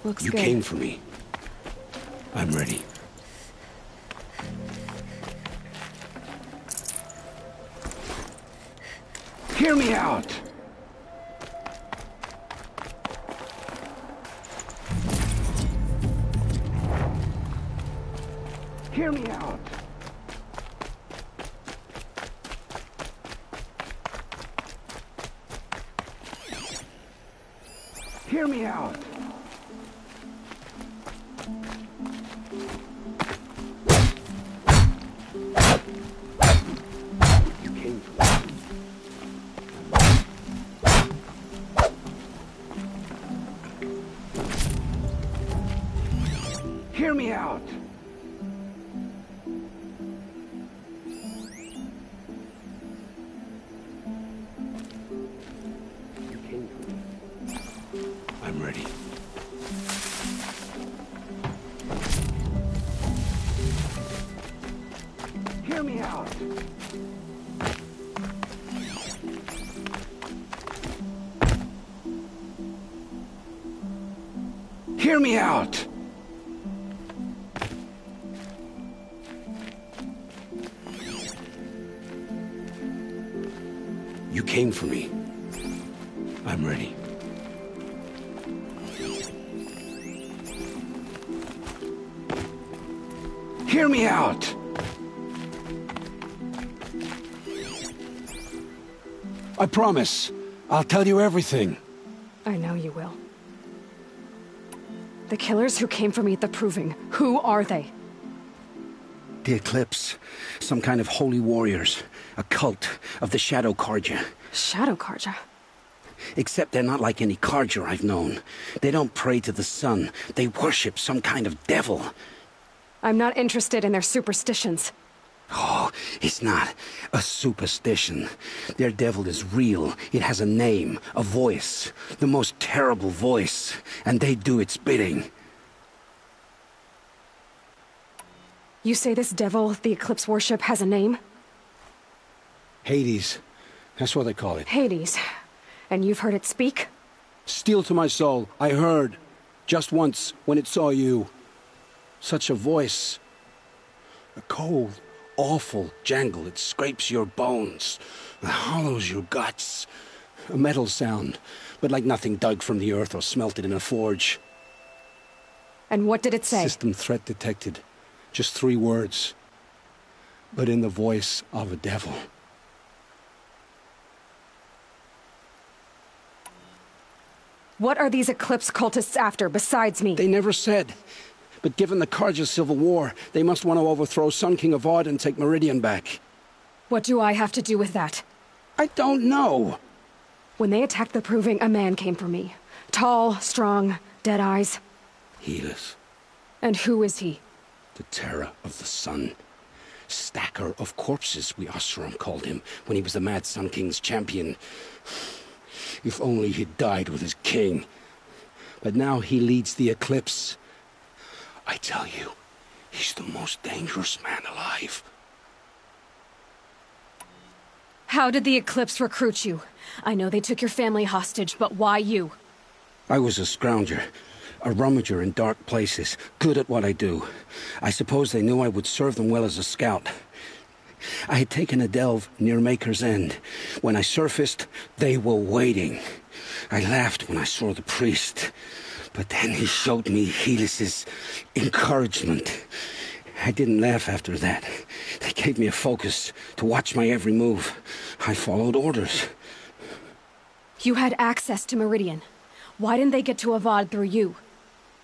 Looks You good. came for me. I'm ready. Hear me out! Hear me out! Hear me out! You came for me. Hear me out! You came for me. I'm ready. Hear me out! Hear me out! You came for me. I'm ready. Hear me out! I promise. I'll tell you everything. I know you will. The killers who came for me at the Proving, who are they? The Eclipse. Some kind of holy warriors. A cult of the Shadow Carja. Shadow Carja? Except they're not like any Carja I've known. They don't pray to the sun. They worship some kind of devil. I'm not interested in their superstitions. Oh, it's not a superstition. Their devil is real. It has a name, a voice. The most terrible voice. And they do its bidding. You say this devil the Eclipse worship has a name? Hades. That's what they call it. Hades. And you've heard it speak? Steel to my soul. I heard. Just once, when it saw you. Such a voice. A cold, awful jangle. It scrapes your bones. It hollows your guts. A metal sound, but like nothing dug from the earth or smelted in a forge. And what did it say? System threat detected. Just 3 words. But in the voice of a devil. What are these Eclipse cultists after, besides me? They never said. But given the Carja civil war, they must want to overthrow Sun King Avad and take Meridian back. What do I have to do with that? I don't know. When they attacked the Proving, a man came for me. Tall, strong, dead eyes. Helis, And who is he? the terror of the sun. Stacker of corpses, we Oseram called him, when he was the Mad Sun King's champion. If only he'd died with his king. But now he leads the Eclipse. I tell you, he's the most dangerous man alive. How did the Eclipse recruit you? I know they took your family hostage, but why you? I was a scrounger, a rummager in dark places, good at what I do. I suppose they knew I would serve them well as a scout. I had taken a delve near Maker's End. When I surfaced, they were waiting. I laughed when I saw the priest, but then he showed me Helis's encouragement. I didn't laugh after that. They gave me a focus to watch my every move. I followed orders. You had access to Meridian. Why didn't they get to Avad through you?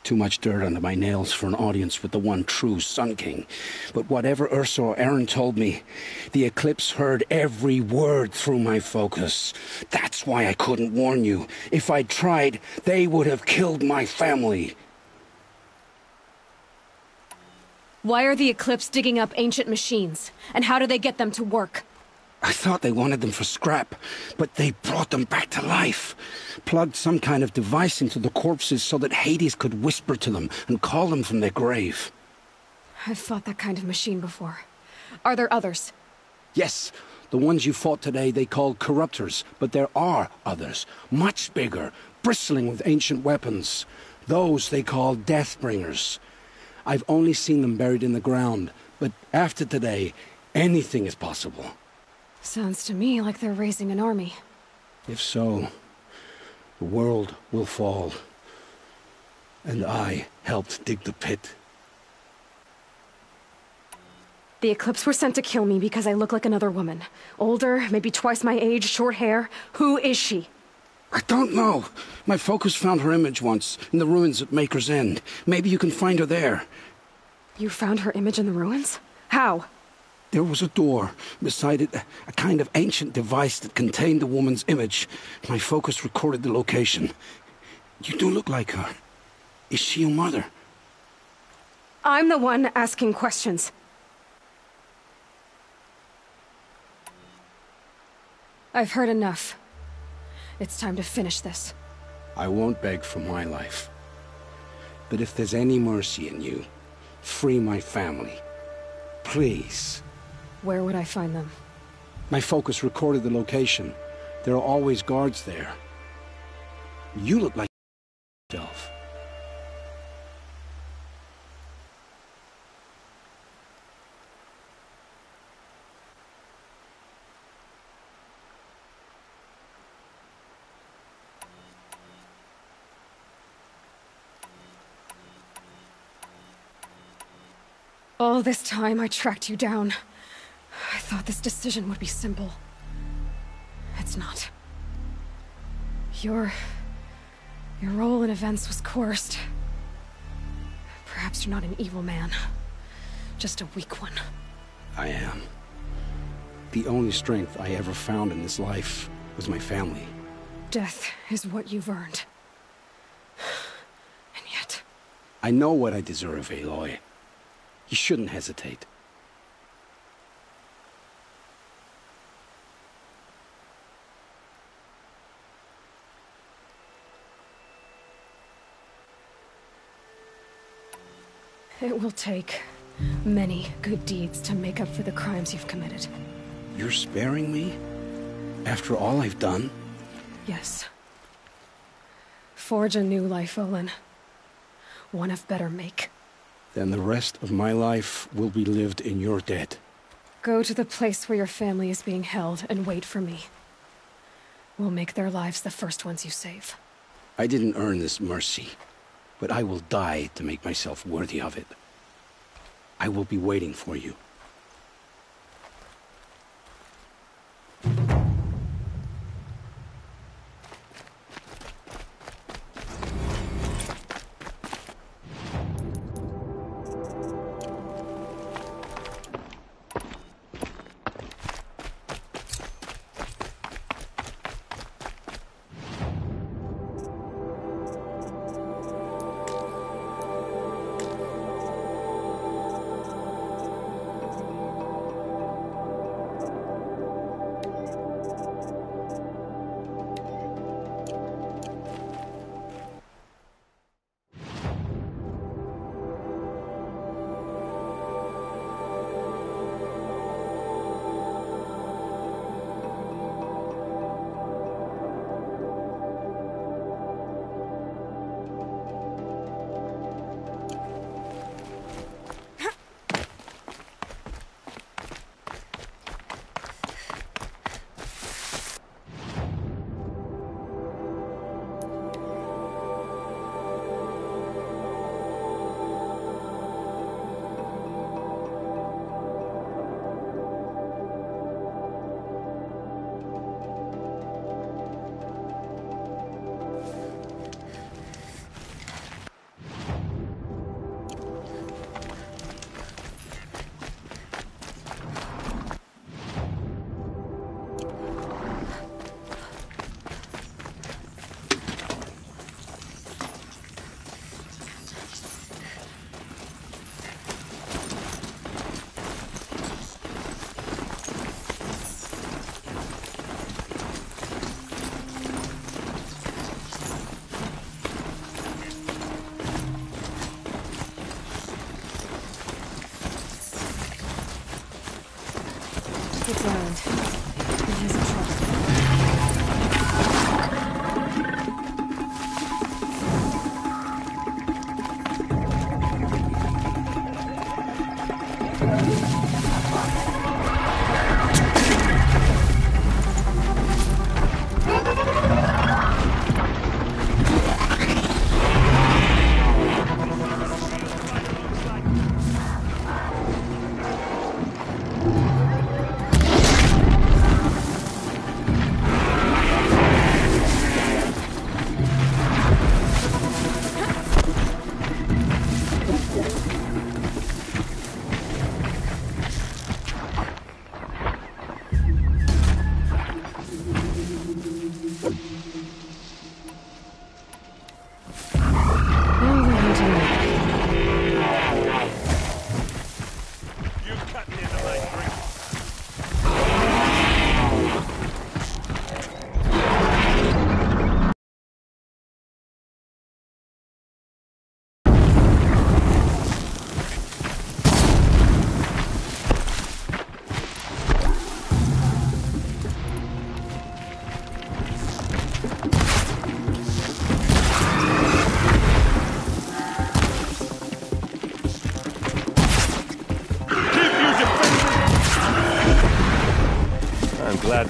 Too much dirt under my nails for an audience with the one true Sun King. But whatever Ursa or Aaron told me, the Eclipse heard every word through my focus. That's why I couldn't warn you. If I'd tried, they would have killed my family. Why are the Eclipse digging up ancient machines? And how do they get them to work? I thought they wanted them for scrap, but they brought them back to life. Plugged some kind of device into the corpses so that Hades could whisper to them and call them from their grave. I've fought that kind of machine before. Are there others? Yes, the ones you fought today they called corruptors, but there are others, much bigger, bristling with ancient weapons. Those they call Deathbringers. I've only seen them buried in the ground, but after today, anything is possible. Sounds to me like they're raising an army. If so, the world will fall. And I helped dig the pit. The Eclipse were sent to kill me because I look like another woman. Older, maybe twice my age, short hair. Who is she? I don't know. My focus found her image once, in the ruins at Maker's End. Maybe you can find her there. You found her image in the ruins? How? There was a door. Beside it, a kind of ancient device that contained the woman's image. My focus recorded the location. You do look like her. Is she your mother? I'm the one asking questions. I've heard enough. It's time to finish this. I won't beg for my life. But if there's any mercy in you, free my family. Please. Where would I find them? My focus recorded the location. There are always guards there. You look like yourself. All this time I tracked you down. I thought this decision would be simple. It's not. Your role in events was coerced. Perhaps you're not an evil man. Just a weak one. I am. The only strength I ever found in this life was my family. Death is what you've earned. And yet... I know what I deserve, Aloy. You shouldn't hesitate. It will take many good deeds to make up for the crimes you've committed. You're sparing me? After all I've done? Yes. Forge a new life, Olin. One of better make. Then the rest of my life will be lived in your debt. Go to the place where your family is being held and wait for me. We'll make their lives the first ones you save. I didn't earn this mercy, but I will die to make myself worthy of it. I will be waiting for you. It's Erland. He's in trouble.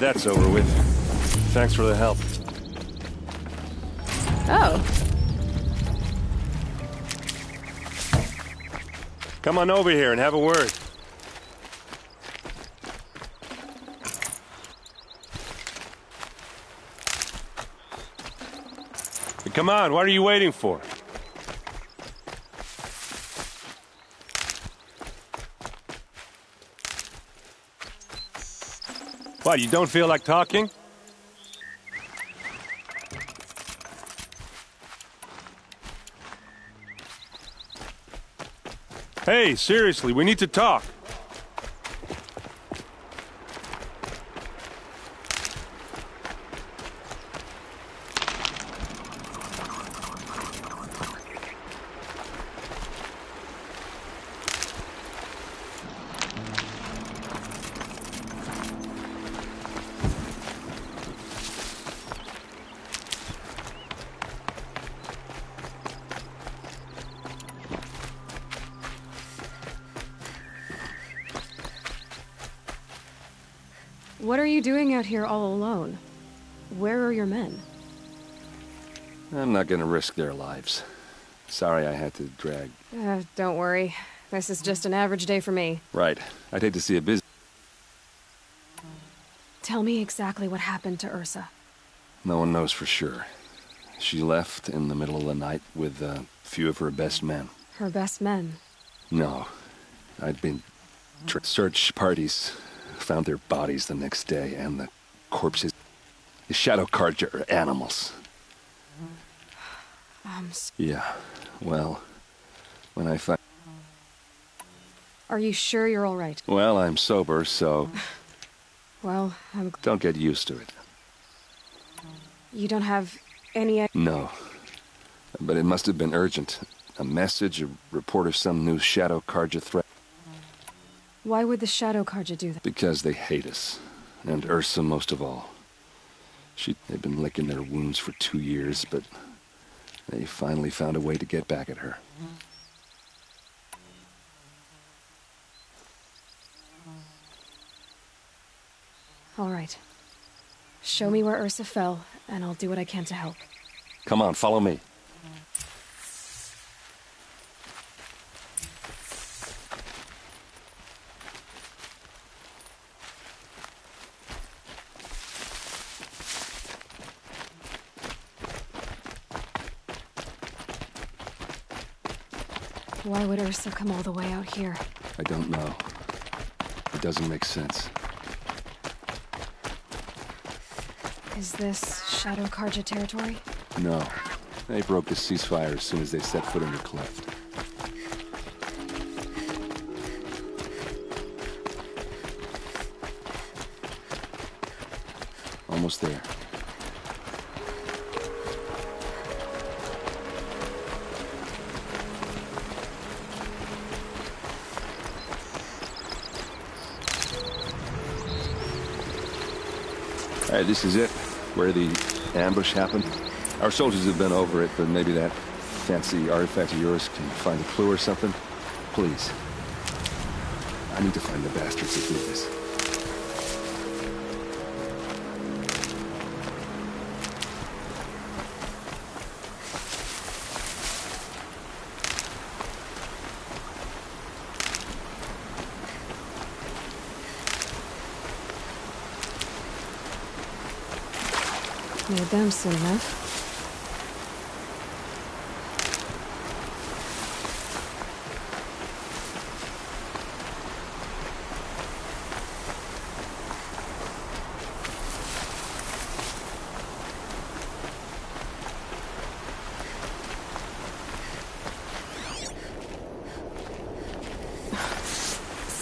that's over with. Thanks for the help. Oh. Come on over here and have a word. Come on, what are you waiting for? What, you don't feel like talking? Hey, seriously, we need to talk. What are you doing out here all alone? Where are your men? I'm not gonna risk their lives. Sorry I had to drag. Don't worry. This is just an average day for me. Right. I'd hate to see a busy... Tell me exactly what happened to Ursa. No one knows for sure. She left in the middle of the night with a few of her best men. Her best men? No. I'd been... search parties found their bodies the next day, and the corpses... The Shadow Carja are animals. Yeah. Well, when I find... Are you sure you're all right? Well, I'm sober, so... Well, Don't get used to it. You don't have any... No. But it must have been urgent. A message, a report of some new Shadow Carja threat. Why would the Shadow Carja do that? Because they hate us. And Ursa most of all. They've been licking their wounds for 2 years, but they finally found a way to get back at her. All right. Show me where Ursa fell, and I'll do what I can to help. Come on, follow me. Why would Ursa come all the way out here? I don't know. It doesn't make sense. Is this Shadow Carja territory? No. They broke the ceasefire as soon as they set foot in the cleft. Almost there. All right, this is it, where the ambush happened. Our soldiers have been over it, but maybe that fancy artifact of yours can find a clue or something. Please. I need to find the bastards that did this. Need them soon enough.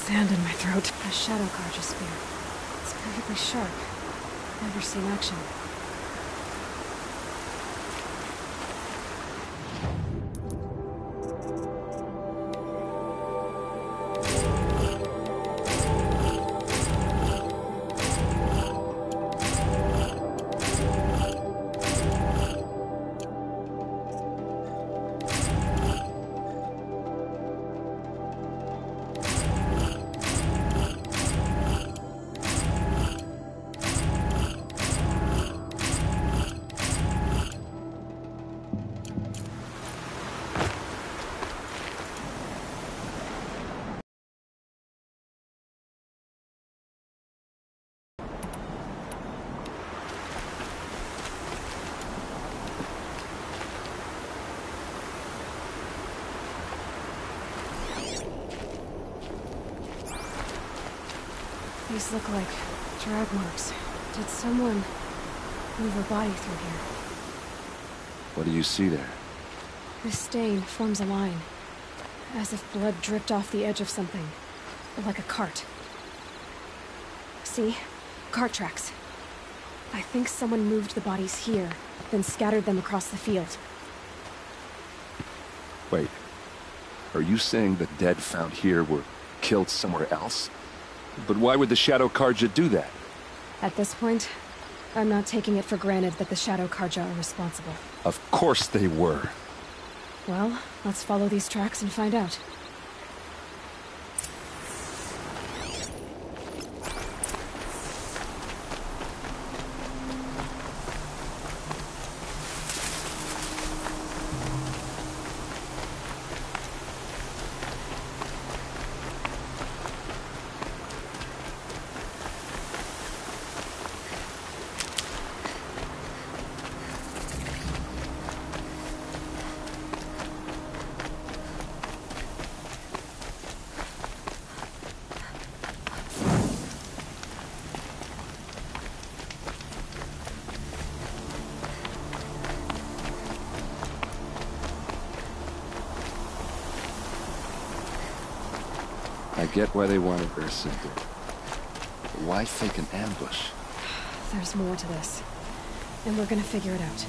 Sand in my throat. A Shadow Carja spear. It's perfectly sharp. Never seen action. These look like drag marks. Did someone move a body through here? What do you see there? This stain forms a line, as if blood dripped off the edge of something, like a cart. See? Cart tracks. I think someone moved the bodies here, then scattered them across the field. Wait. Are you saying the dead found here were killed somewhere else? But why would the Shadow Carja do that? At this point, I'm not taking it for granted that the Shadow Carja are responsible. Of course they were. Well, let's follow these tracks and find out. I get why they wanted Ersa dead. But why fake an ambush? There's more to this, and we're gonna figure it out.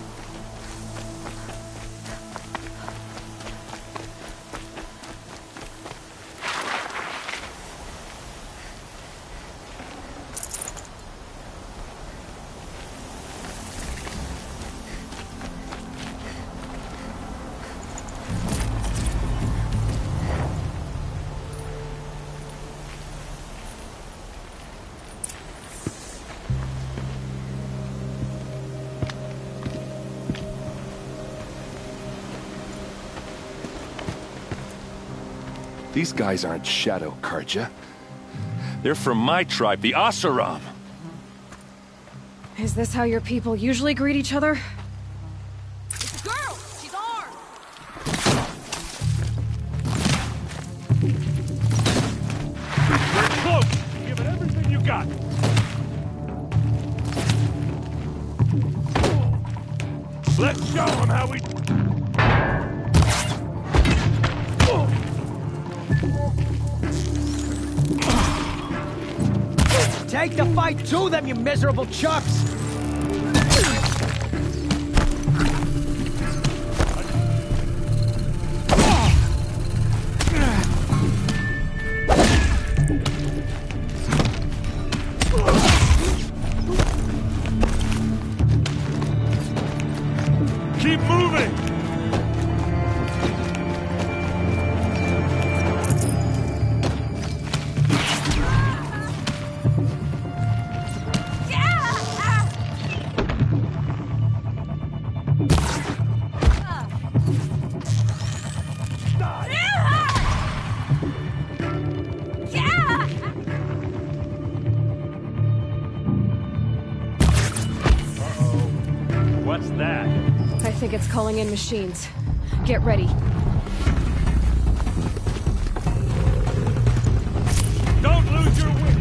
These guys aren't Shadow Carja. They're from my tribe, the Oseram. Is this how your people usually greet each other? It's a girl! She's armed! We're close! Give it everything you got! Let's show them how we... Take the fight to them, you miserable chucks! Keep moving! What's that? I think it's calling in machines. Get ready. Don't lose your wit!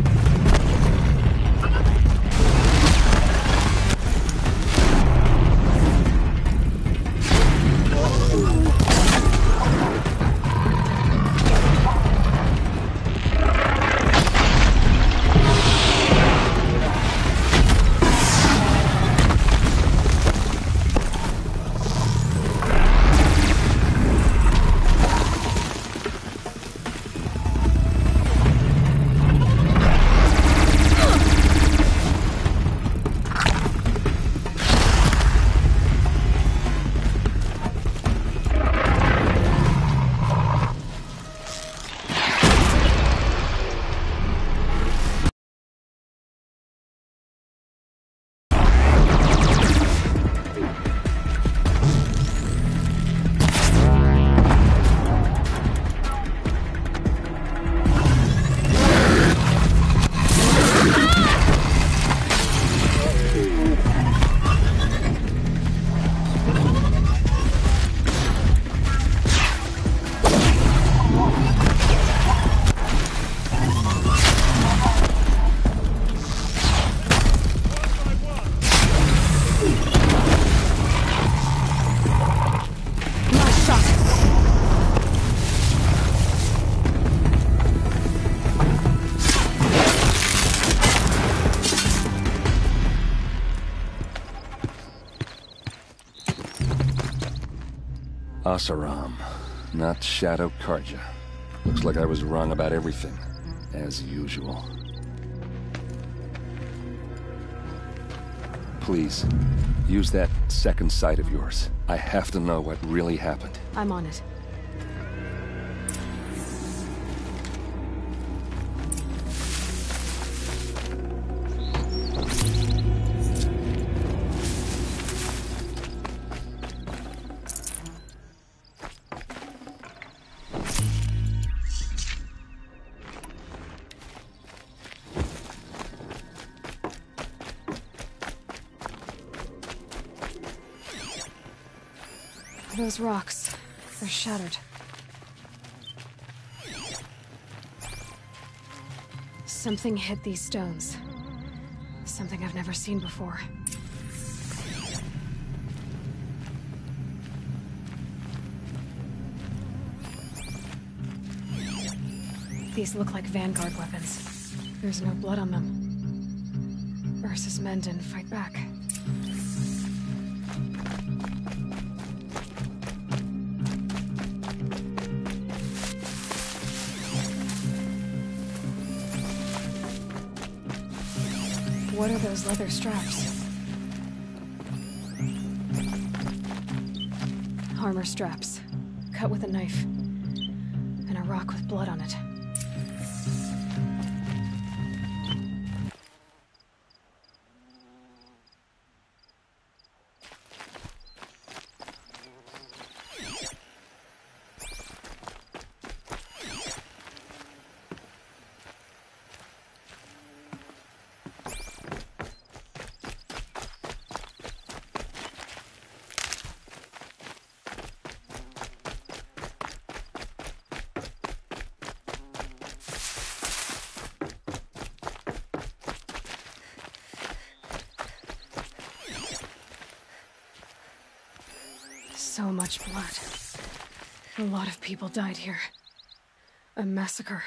Asaram, not Shadow Karja. Looks like I was wrong about everything, as usual. Please, use that second sight of yours. I have to know what really happened. I'm on it. Those rocks, they're shattered. Something hit these stones. Something I've never seen before. These look like Vanguard weapons. There's no blood on them. Ursa's men didn't fight back. What are those leather straps? Armor straps, cut with a knife, and a rock with blood on it. So much blood. A lot of people died here. A massacre.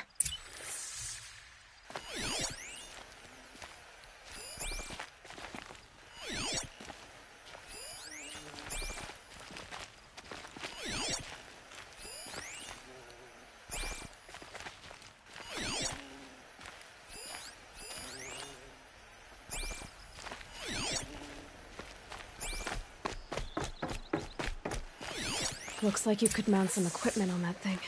Looks like you could mount some equipment on that thing.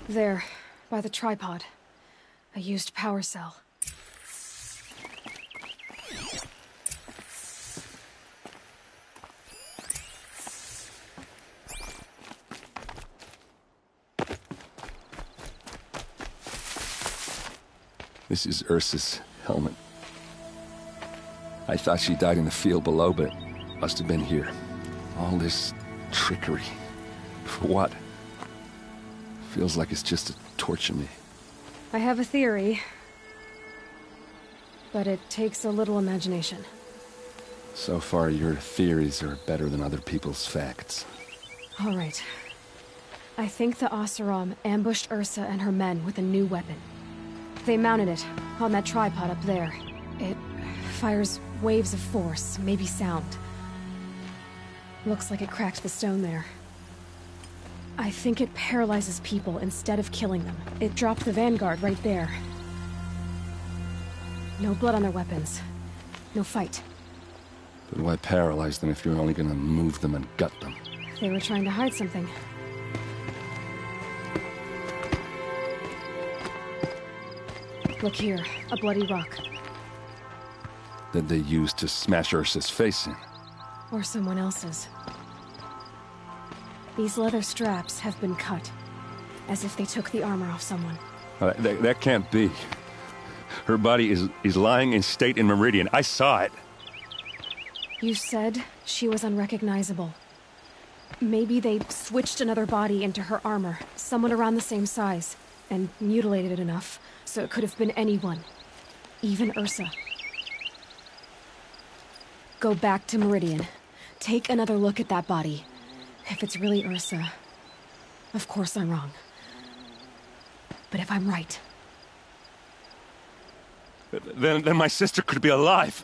There, by the tripod. A used power cell. This is Ursa's helmet. I thought she died in the field below, but it must have been here. All this trickery. For what? Feels like it's just to torture me. I have a theory, but it takes a little imagination. So far, your theories are better than other people's facts. All right. I think the Oseram ambushed Ursa and her men with a new weapon. They mounted it on that tripod up there. It fires waves of force, maybe sound. Looks like it cracked the stone there. I think it paralyzes people instead of killing them. It dropped the Vanguard right there. No blood on their weapons. No fight. But why paralyze them if you're only gonna move them and gut them? They were trying to hide something. Look here, a bloody rock. That they used to smash Ursa's face in. Or someone else's. These leather straps have been cut, as if they took the armor off someone. That can't be. Her body is lying in state in Meridian. I saw it. You said she was unrecognizable. Maybe they switched another body into her armor, someone around the same size, and mutilated it enough, so it could have been anyone. Even Ursa. Go back to Meridian. Take another look at that body. If it's really Ursa, of course I'm wrong. But if I'm right... Then my sister could be alive.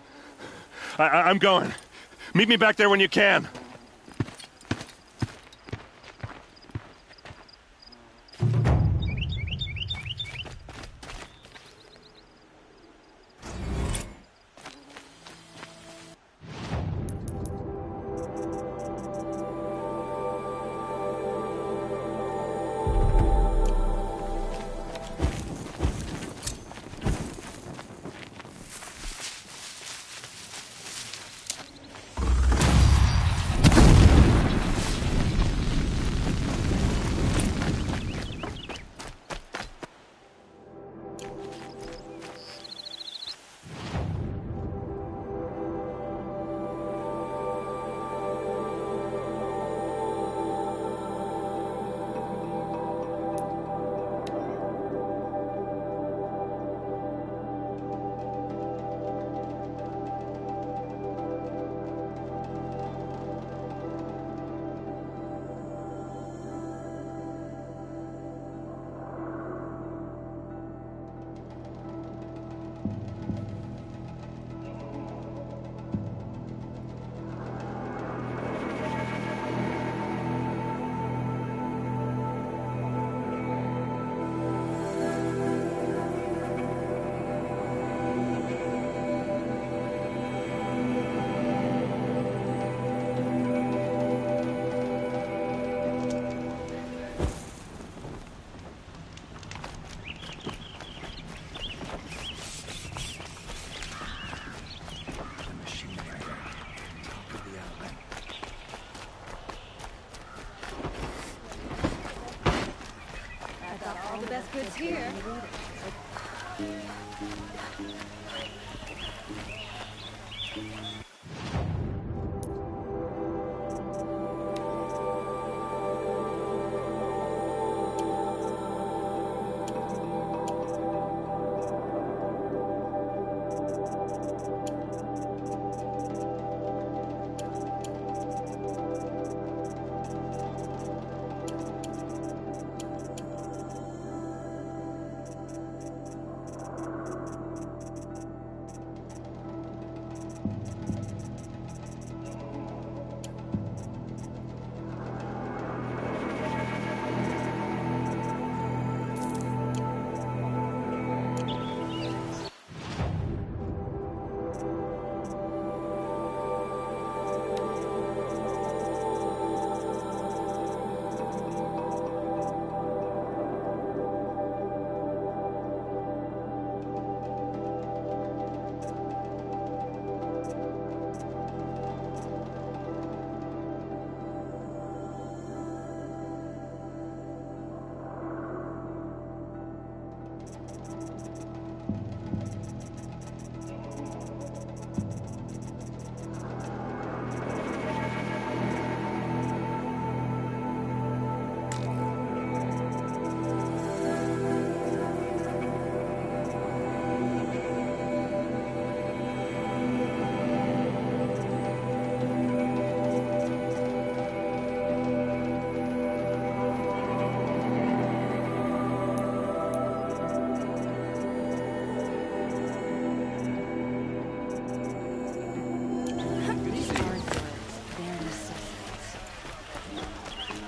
I'm going. Meet me back there when you can. All the best goods here.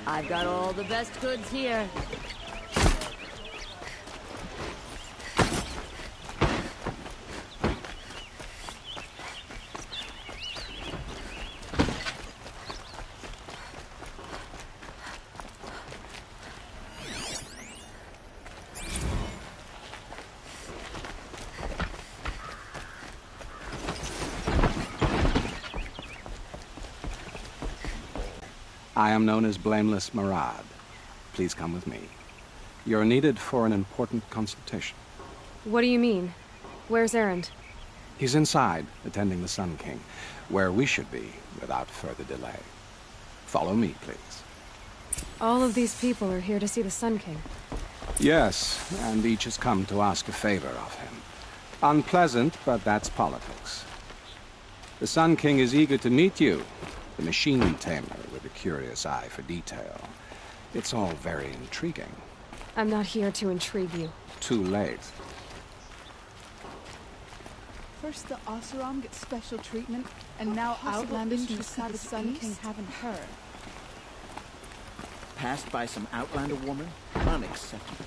I've got all the best goods here. I am known as Blameless Marad. Please come with me. You're needed for an important consultation. What do you mean? Where's Erend? He's inside, attending the Sun King, where we should be without further delay. Follow me, please. All of these people are here to see the Sun King. Yes, and each has come to ask a favor of him. Unpleasant, but that's politics. The Sun King is eager to meet you, the machine tamer with a curious eye for detail. It's all very intriguing. I'm not here to intrigue you. Too late. First the Oseram gets special treatment, and now Outlanders from the Savage Sun King haven't heard. Passed by some Outlander woman? Unacceptable.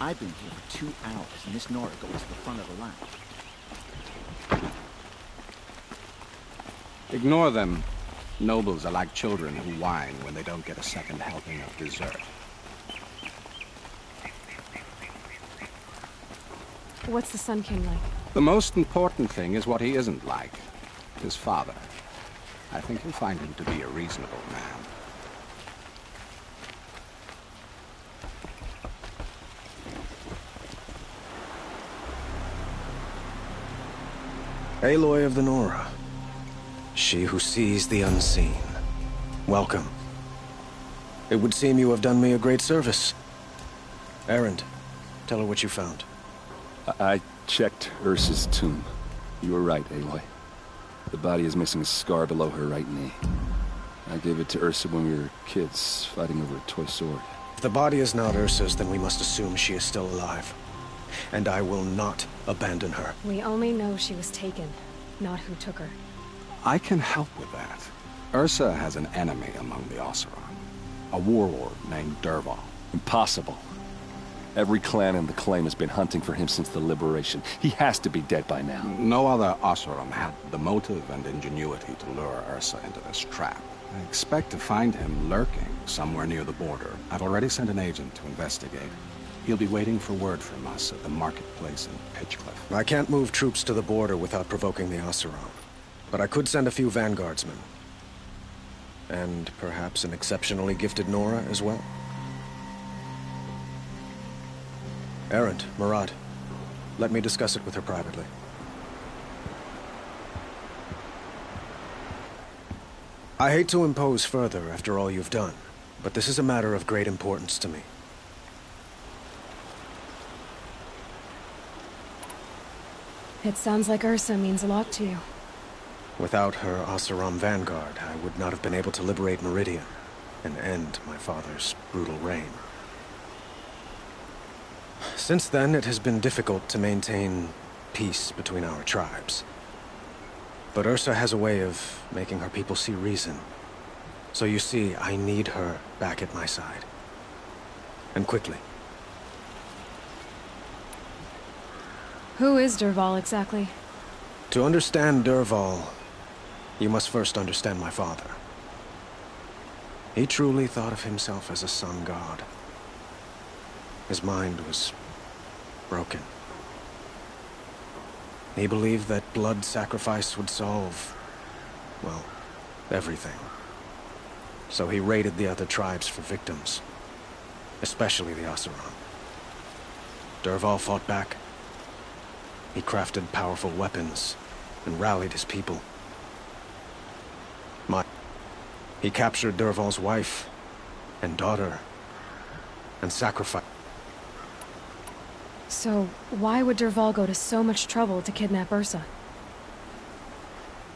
I've been here for 2 hours, and this Nora goes to the front of the line. Ignore them. Nobles are like children who whine when they don't get a second helping of dessert. What's the Sun King like? The most important thing is what he isn't like. His father. I think you'll find him to be a reasonable man. Aloy of the Nora. She who sees the unseen. Welcome. It would seem you have done me a great service. Erend, tell her what you found. I checked Ursa's tomb. You were right, Aloy. The body is missing a scar below her right knee. I gave it to Ursa when we were kids, fighting over a toy sword. If the body is not Ursa's, then we must assume she is still alive. And I will not abandon her. We only know she was taken, not who took her. I can help with that. Ursa has an enemy among the Oseram. A warlord named Dervahl. Impossible. Every clan in the claim has been hunting for him since the liberation. He has to be dead by now. No other Oseram had the motive and ingenuity to lure Ursa into this trap. I expect to find him lurking somewhere near the border. I've already sent an agent to investigate. He'll be waiting for word from us at the marketplace in Pitchcliff. I can't move troops to the border without provoking the Oseram. But I could send a few vanguardsmen. And perhaps an exceptionally gifted Nora as well. Erend, Murad, let me discuss it with her privately. I hate to impose further after all you've done, but this is a matter of great importance to me. It sounds like Ursa means a lot to you. Without her Oseram vanguard, I would not have been able to liberate Meridian and end my father's brutal reign. Since then, it has been difficult to maintain peace between our tribes. But Ursa has a way of making her people see reason. So you see, I need her back at my side. And quickly. Who is Dervahl exactly? To understand Dervahl, you must first understand my father. He truly thought of himself as a sun god. His mind was broken. He believed that blood sacrifice would solve, well, everything. So he raided the other tribes for victims, especially the Oseram. Dervahl fought back. He crafted powerful weapons and rallied his people. He captured Dervahl's wife and daughter and sacrificed. So, why would Dervahl go to so much trouble to kidnap Ursa?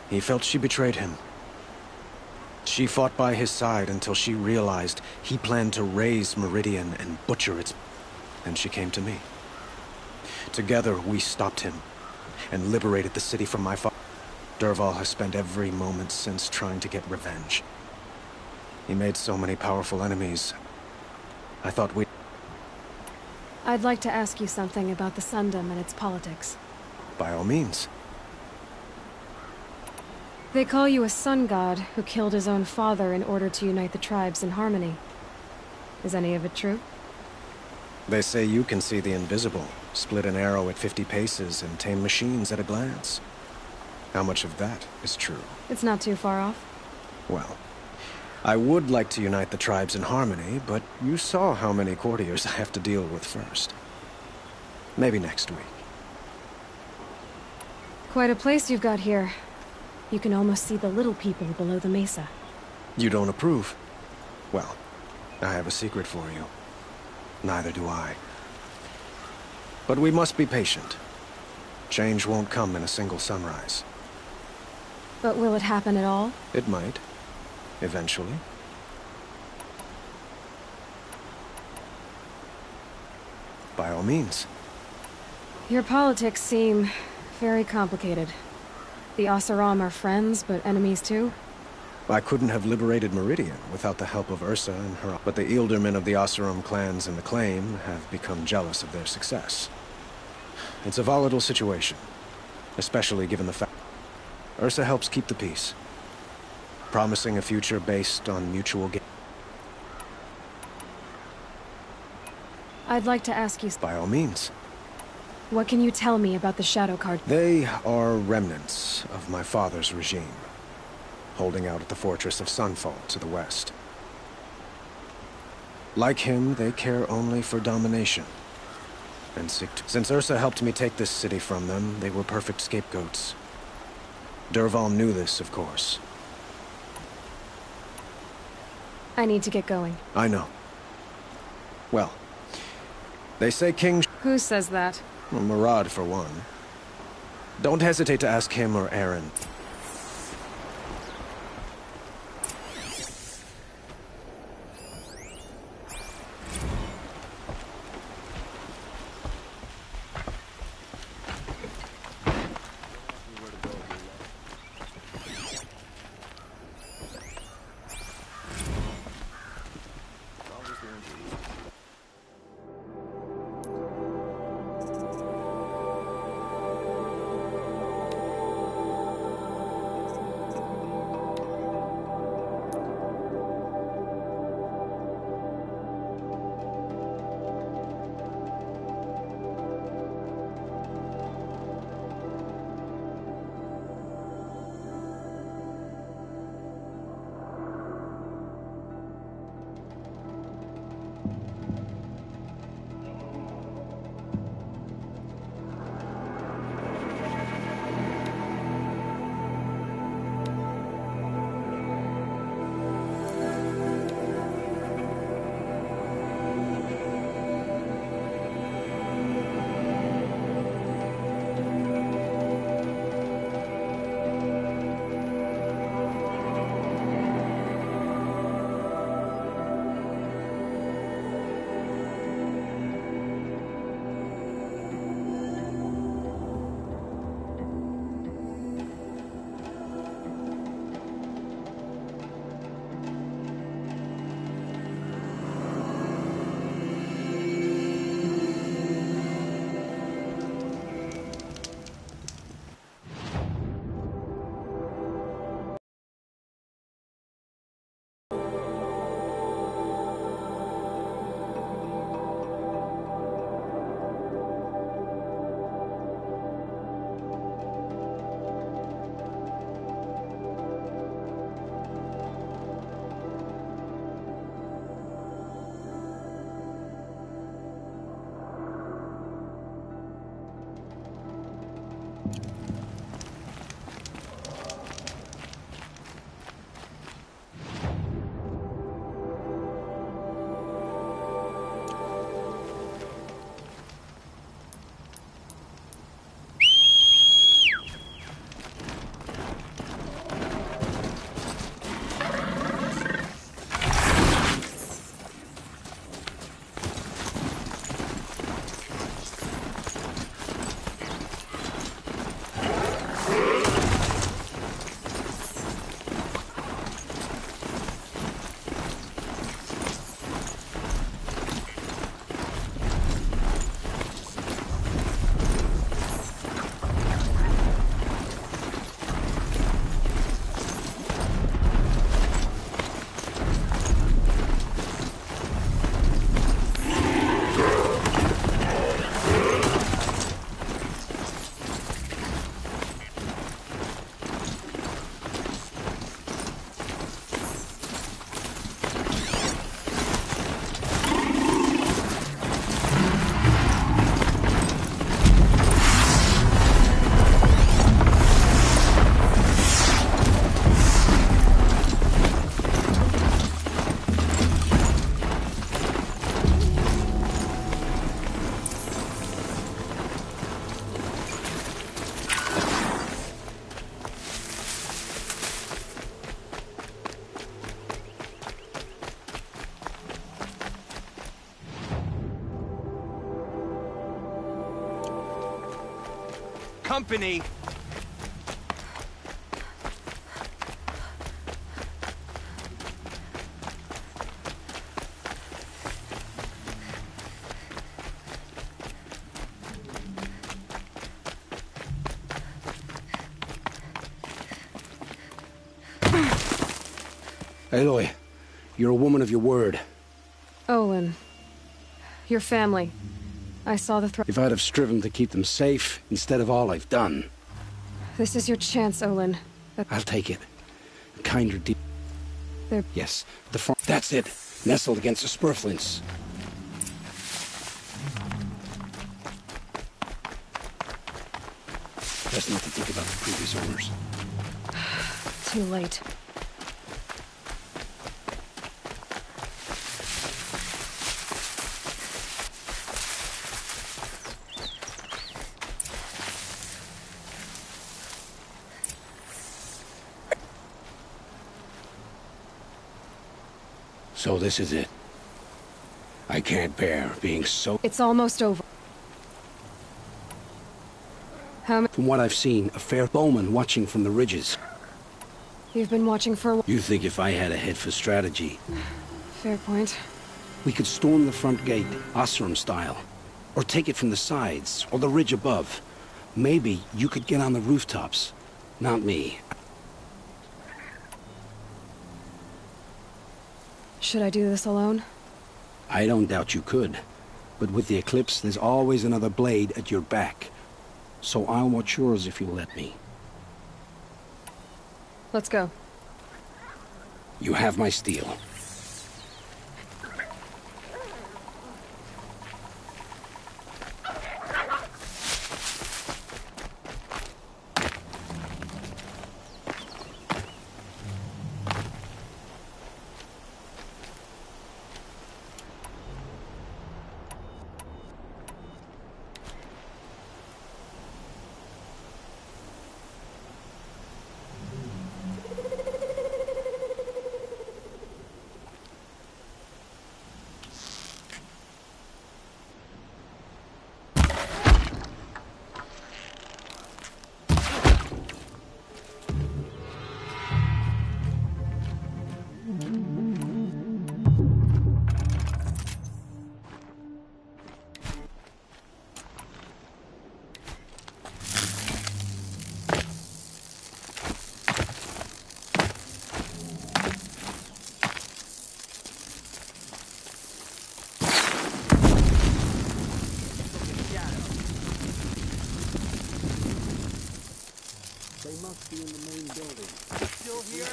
He felt she betrayed him. She fought by his side until she realized he planned to raise Meridian and butcher its... Then she came to me. Together, we stopped him and liberated the city from my father. Dervahl has spent every moment since trying to get revenge. He made so many powerful enemies. I thought we'd... I'd like to ask you something about the Sundom and its politics. By all means. They call you a sun god who killed his own father in order to unite the tribes in harmony. Is any of it true? They say you can see the invisible, split an arrow at 50 paces, and tame machines at a glance. How much of that is true? It's not too far off. Well, I would like to unite the tribes in harmony, but you saw how many courtiers I have to deal with first. Maybe next week. Quite a place you've got here. You can almost see the little people below the mesa. You don't approve? Well, I have a secret for you. Neither do I. But we must be patient. Change won't come in a single sunrise. But will it happen at all? It might. Eventually. By all means. Your politics seem Very complicated. The Oseram are friends, but enemies too? I couldn't have liberated Meridian without the help of Ursa and her... But the Ealdormen of the Oseram clans in the Claim have become jealous of their success. It's a volatile situation, especially given the fact... Ursa helps keep the peace, promising a future based on mutual gain. I'd like to ask you... By all means. What can you tell me about the Shadow Card? They are remnants of my father's regime, holding out at the fortress of Sunfall to the west. Like him, they care only for domination, and seek to... Since Ursa helped me take this city from them, they were perfect scapegoats. Dervahl knew this, of course. I need to get going. I know. Well, they say King... Who says that? Well, Murad, for one. Don't hesitate to ask him or Aaron. company. Aloy, you're a woman of your word. Olin. Your family. I saw the threat. If I'd have striven to keep them safe instead of all I've done. This is your chance, Olin. I'll take it. A kinder deep. They're... Yes, the farm. That's it. Nestled against the spurflints. Best not to think about the previous owners. Too late. So this is it. I can't bear being so... It's almost over. How From what I've seen, a fair bowman watching from the ridges. You've been watching for a while. You think if I had a head for strategy... Fair point. We could storm the front gate, Osram style. Or take it from the sides, or the ridge above. Maybe you could get on the rooftops. Not me. Should I do this alone? I don't doubt you could. But with the Eclipse, there's always another blade at your back. So I'll watch yours if you'll let me. Let's go. You have my steel. They must be in the main building. Still here?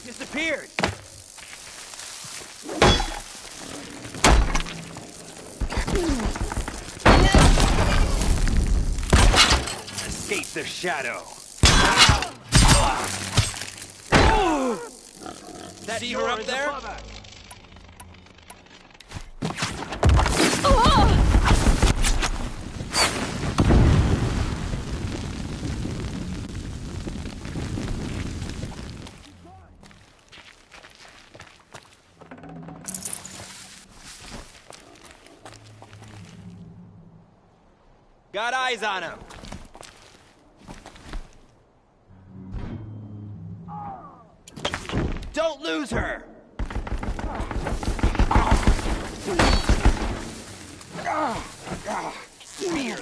Disappeared. Escape the shadow. That see her up there? Got eyes on him. Don't lose her. Spear.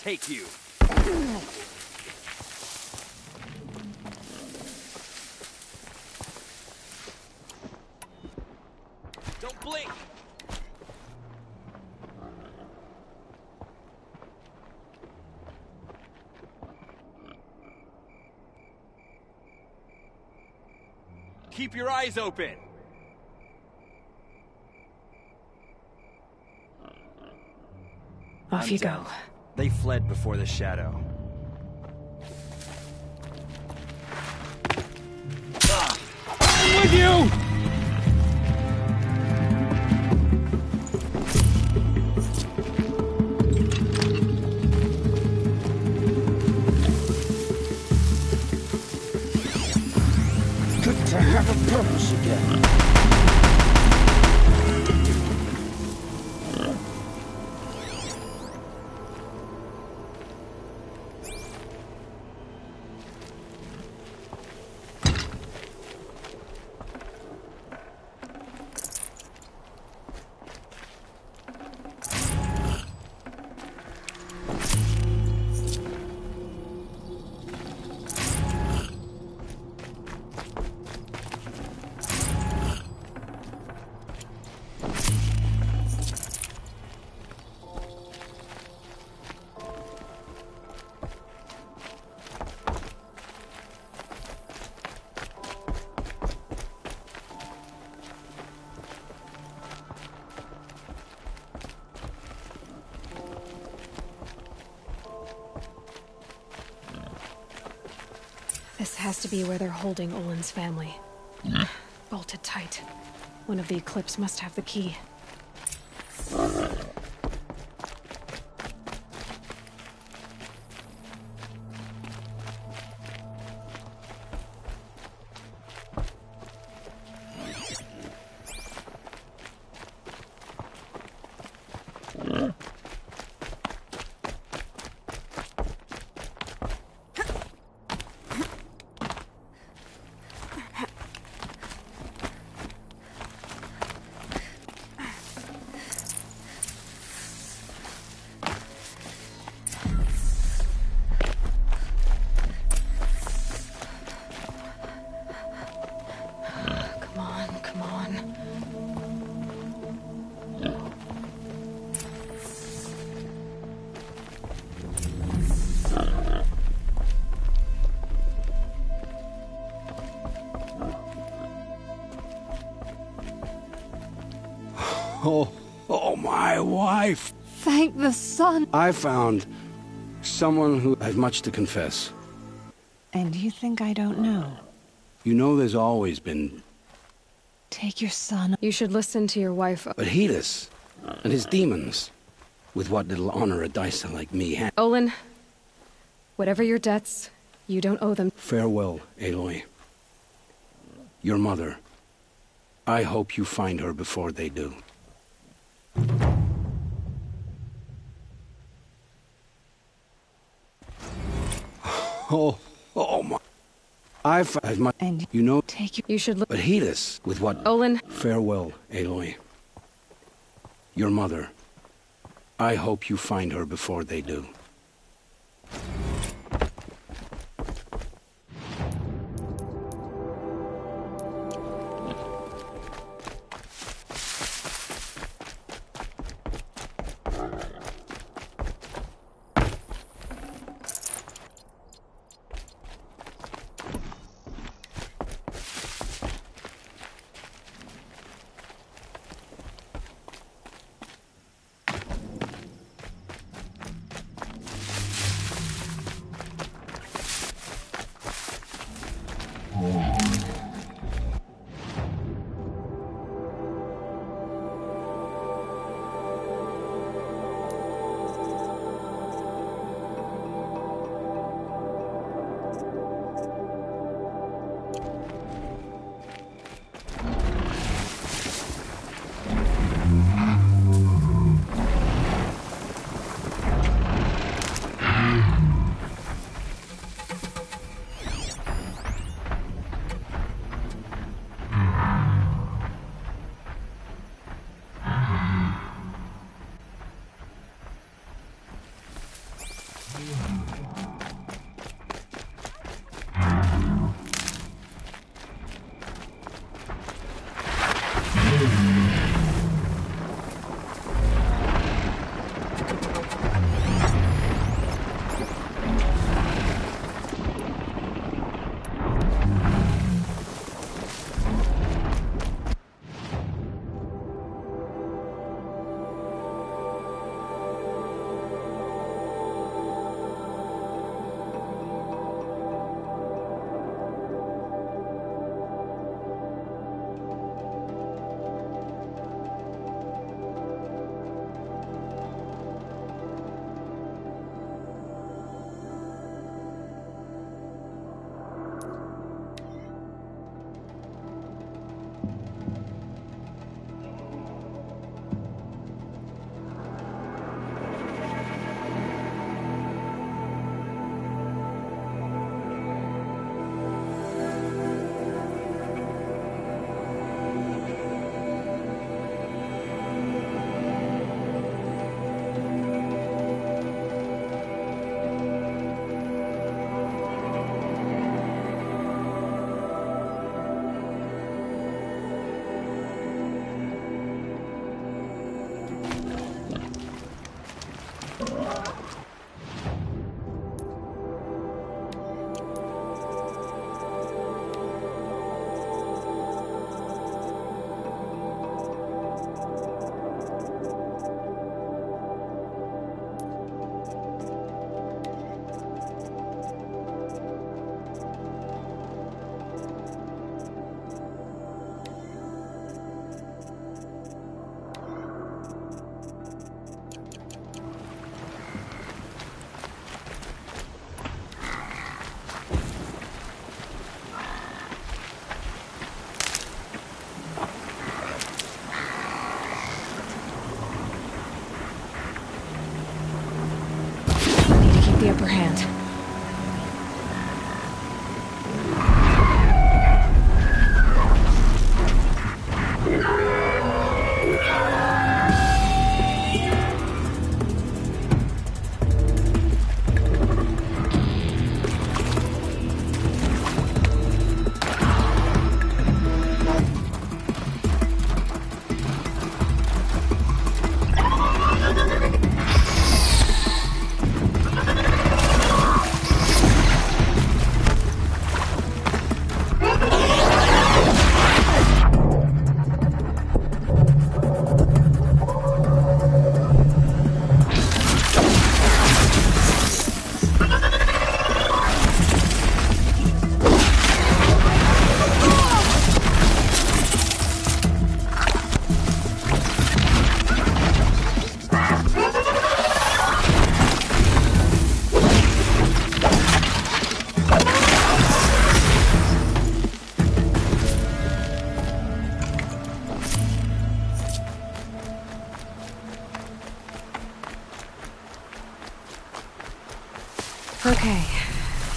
take you. Don't blink! Keep your eyes open! Off you go. Done. They fled before the shadow. I'm with you! Good to have a purpose again. This has to be where they're holding Olin's family. Bolted tight. One of the Eclipse must have the key. Come on. Oh, my wife. Thank the sun. I found someone who has much to confess. And you think I don't know? You know there's always been... Take your son. You should listen to your wife. But Helis and his demons, with what little honor a Dysa like me has. Olin, whatever your debts, you don't owe them. Farewell, Aloy. Your mother. I hope you find her before they do. Oh my. I've my... And you know... Take your... You should look... But Helis, with what... Olin. Farewell, Aloy. Your mother. I hope you find her before they do.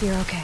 You're okay.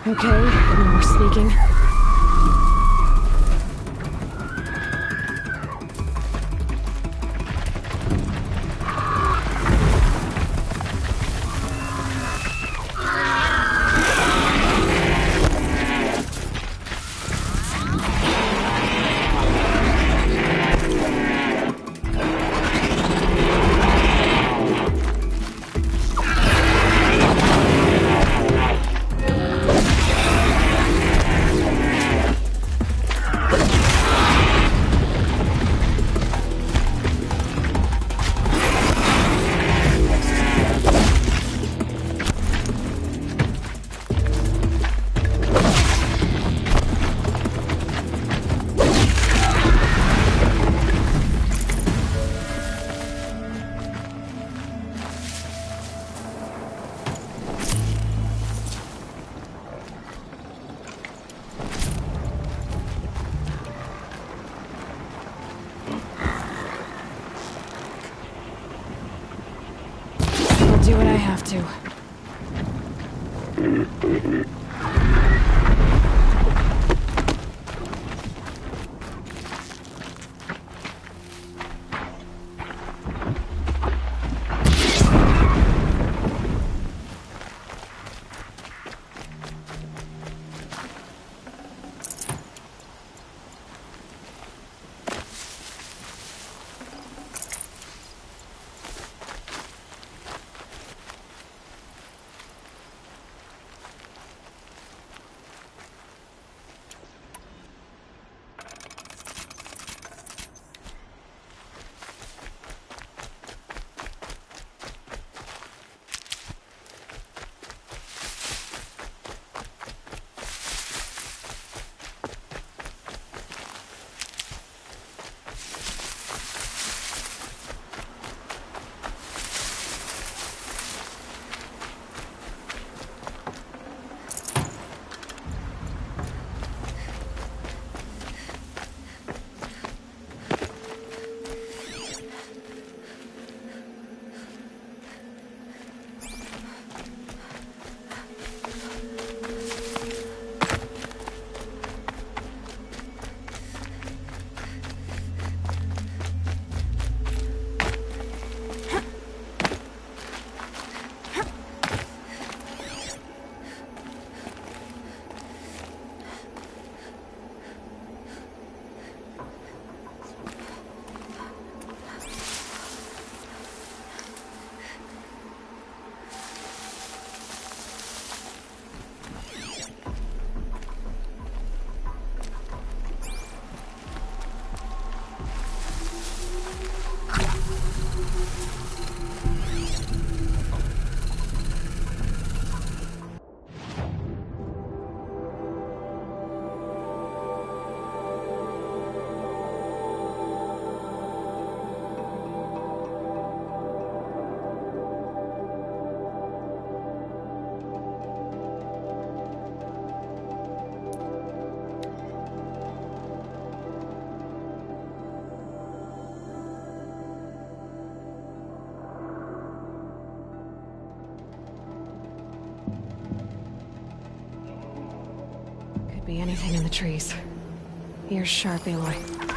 Okay, no more sneaking. Do what I have to. be anything in the trees. Ears sharp, Aloy.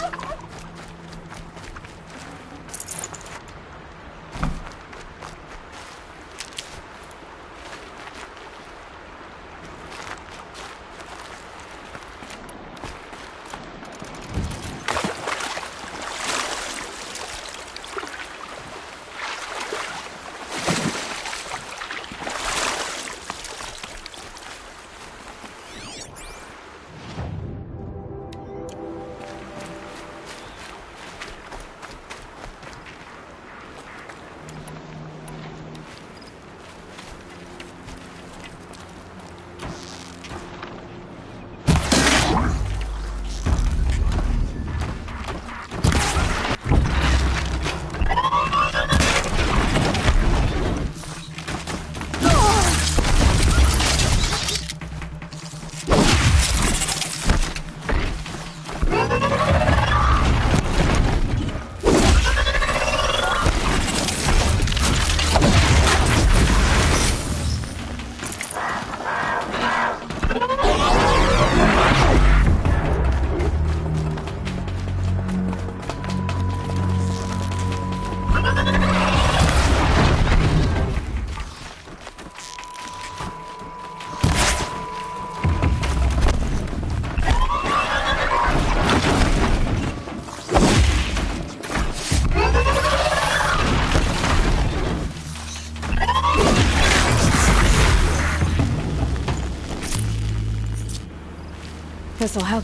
This'll help.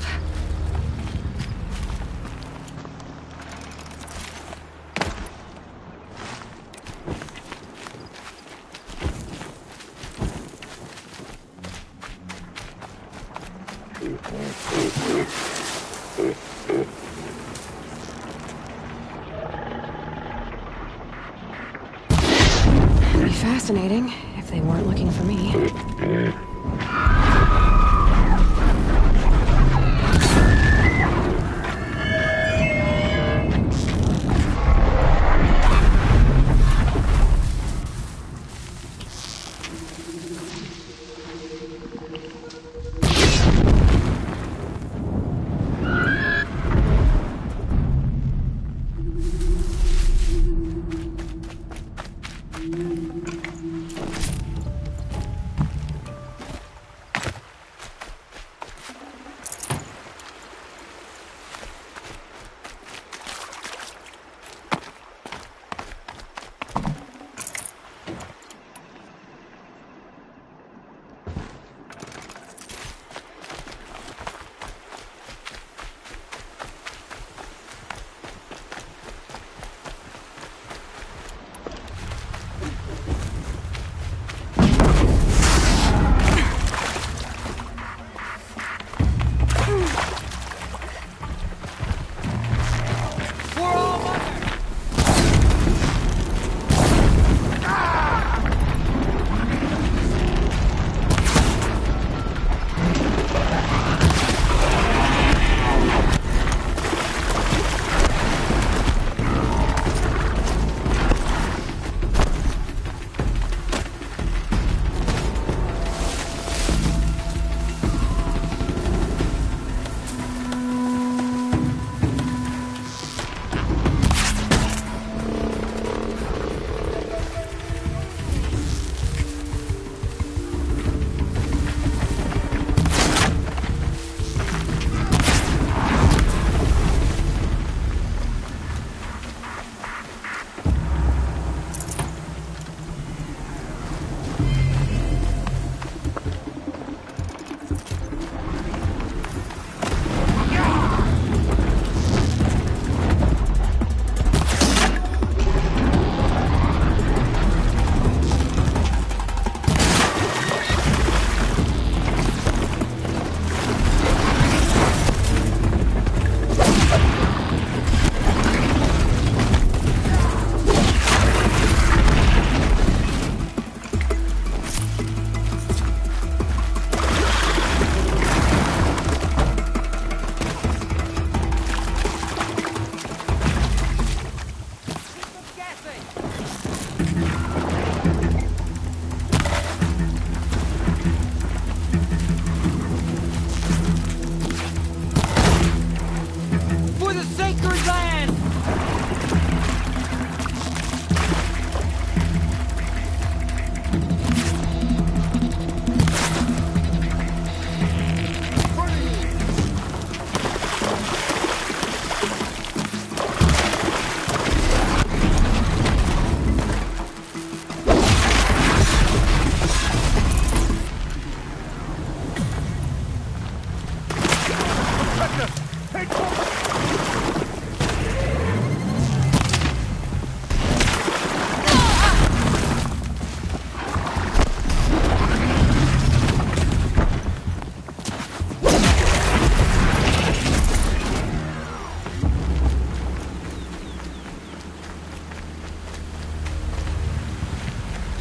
It'd be fascinating if they weren't looking for me.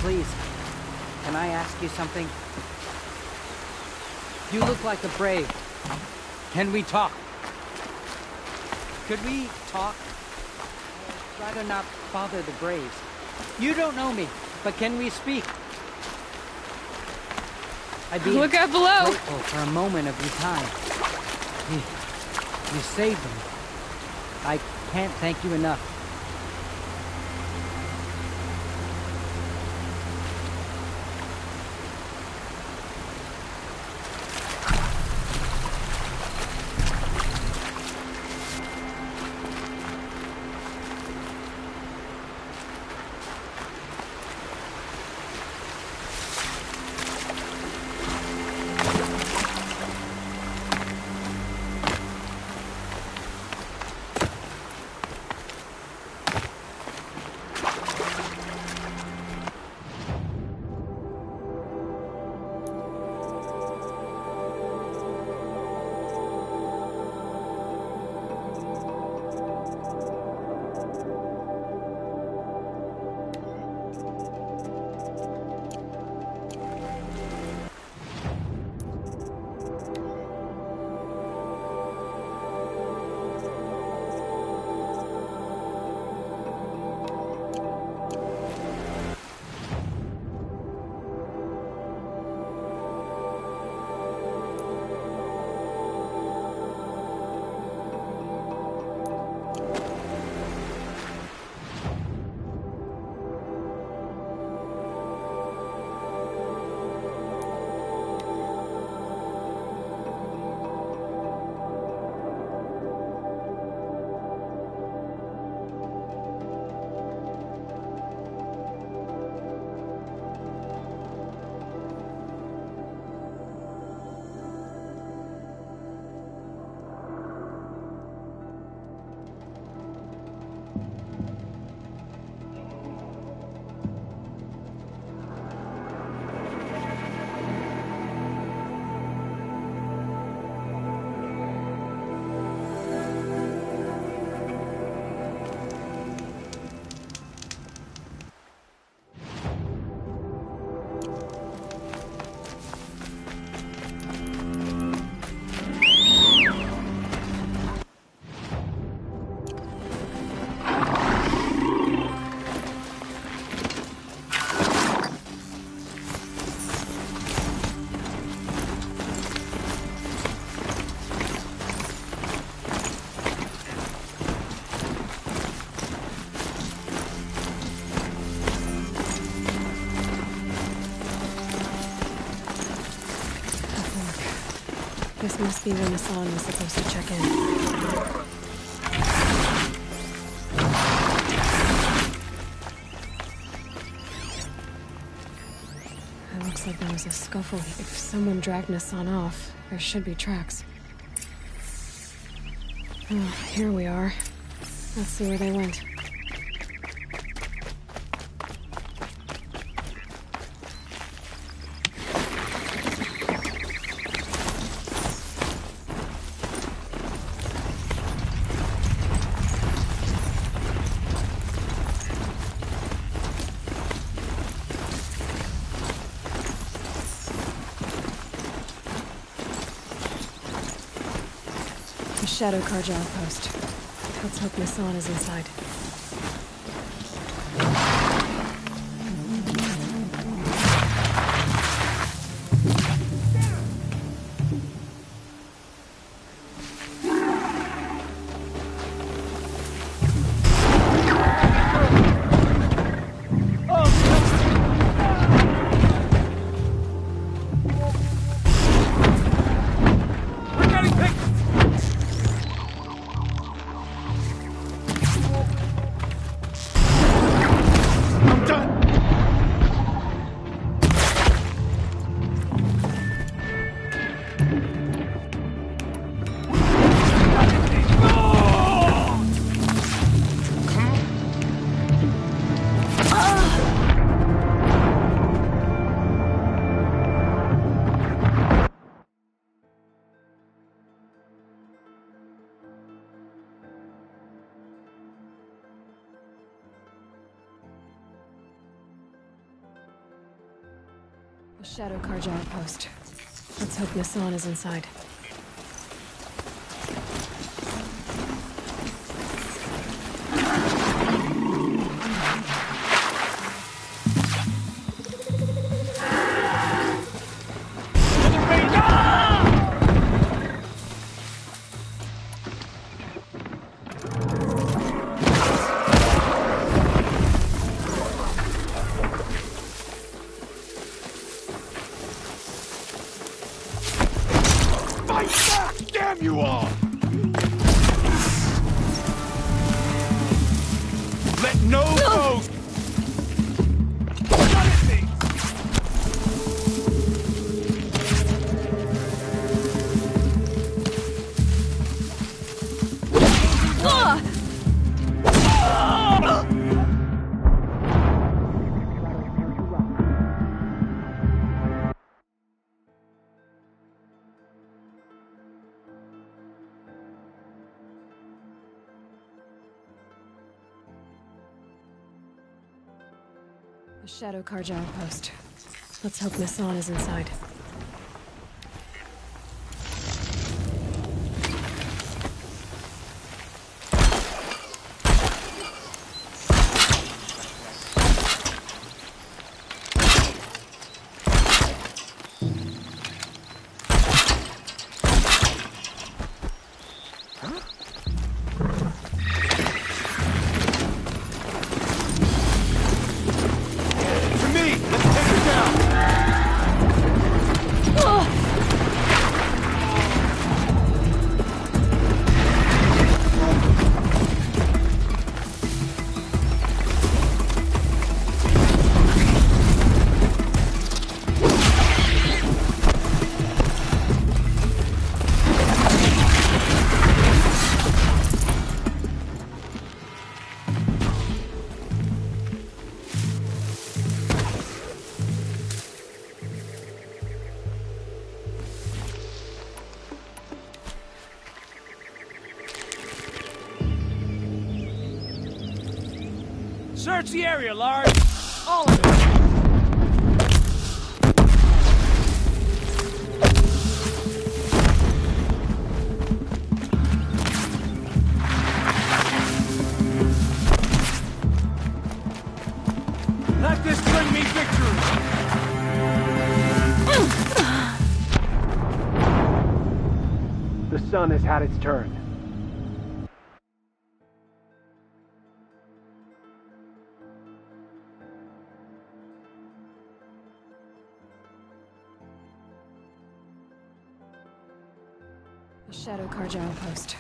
Please, can I ask you something? You look like a brave. Can we talk? Could we talk? I'd rather not bother the Braves. You don't know me, but can we speak? I'd be Look out below! grateful for a moment of your time. You saved me. I can't thank you enough. This must be when Hassan was supposed to check in. It looks like there was a scuffle. If someone dragged Hassan off, there should be tracks. Oh, here we are. Let's see where they went. Shadow Karja outpost. Let's hope Nassan is inside. Shadow Karja outpost. Let's hope Nassan is inside. Damn you all! Let no foes... Shut at me! The Shadow Karja outpost. Let's hope Nassan is inside. Search the area, Lars! All of it! Let this bring me victory! The sun has had its turn. The Shadow Karja outpost.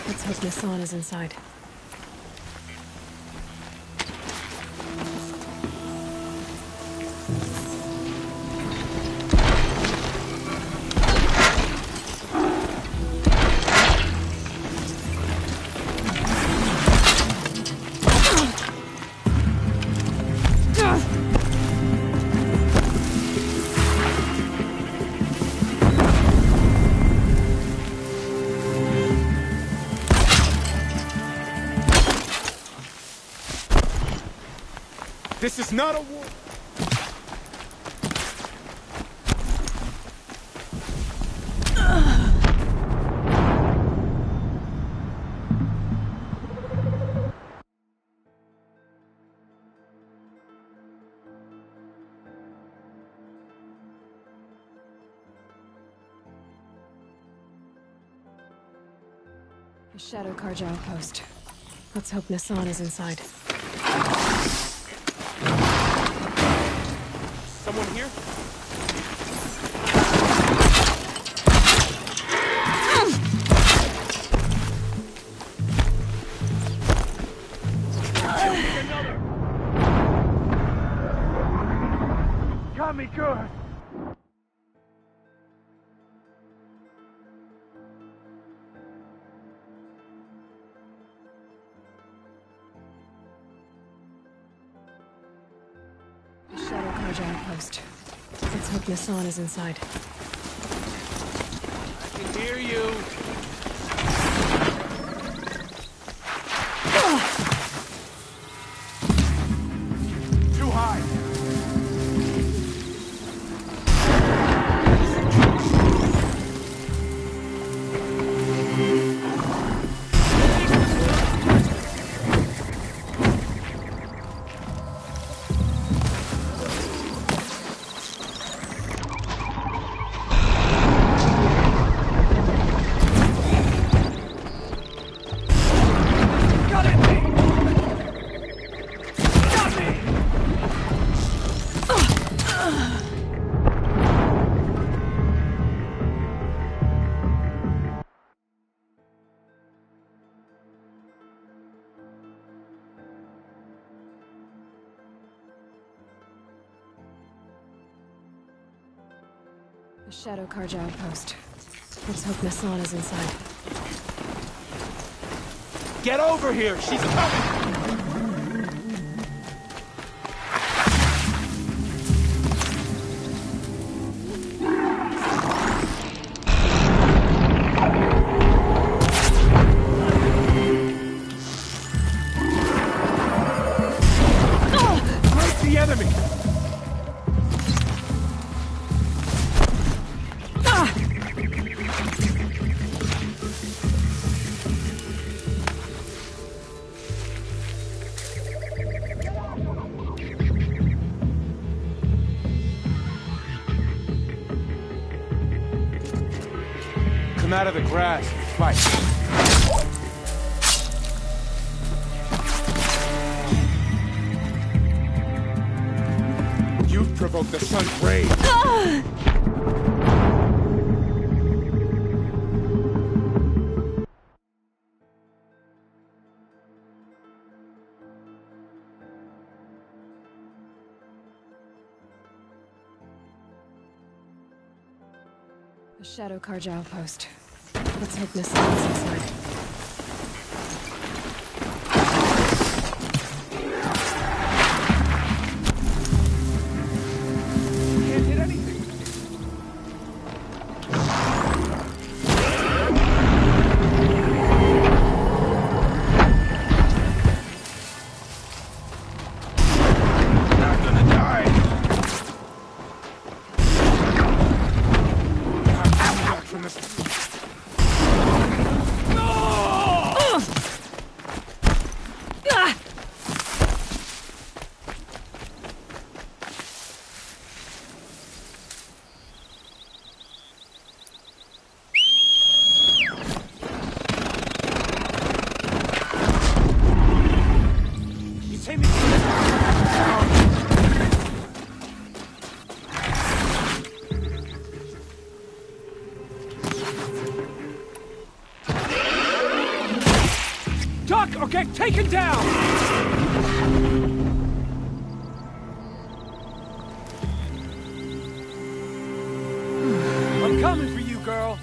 Let's hope Nassan is inside. This is not a war. The Shadow Karja outpost. Let's hope Nassan is inside. Someone here? Another! Got me good! Shadow Karja outpost. Let's hope Nassan is inside. I can hear you. Too high. A Shadow Karja outpost. Let's hope Nassan is inside. Get over here! She's coming! Where's the enemy? Come out of the grass and fight. You provoked the sun's rage. A Shadow Karja outpost. Let's hope Nassan is inside. Can't hit anything. Not gonna die. I'm back from this. He's aiming. Duck or get taken down! I'm coming for you, girl.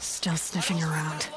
Still sniffing around.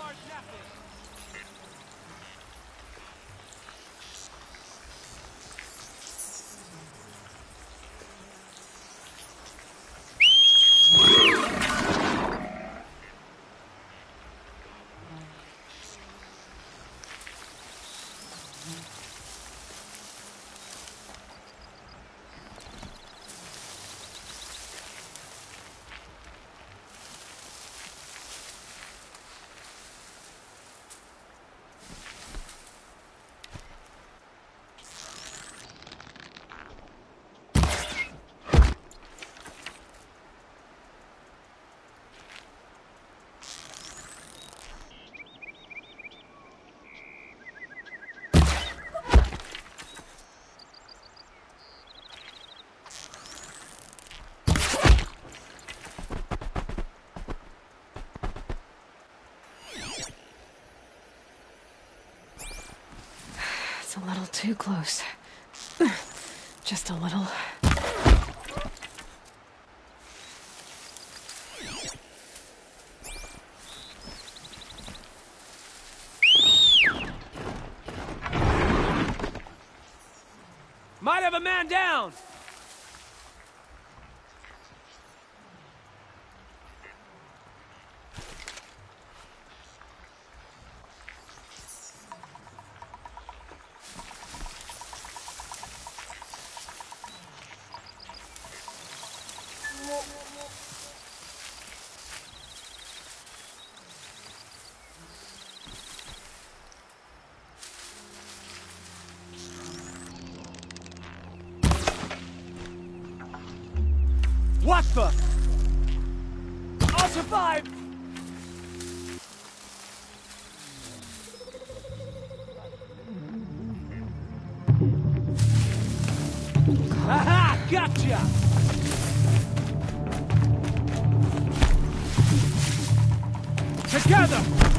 little too close. Just a little. Might have a man down! What the? I'll survive! Aha! Gotcha! Together!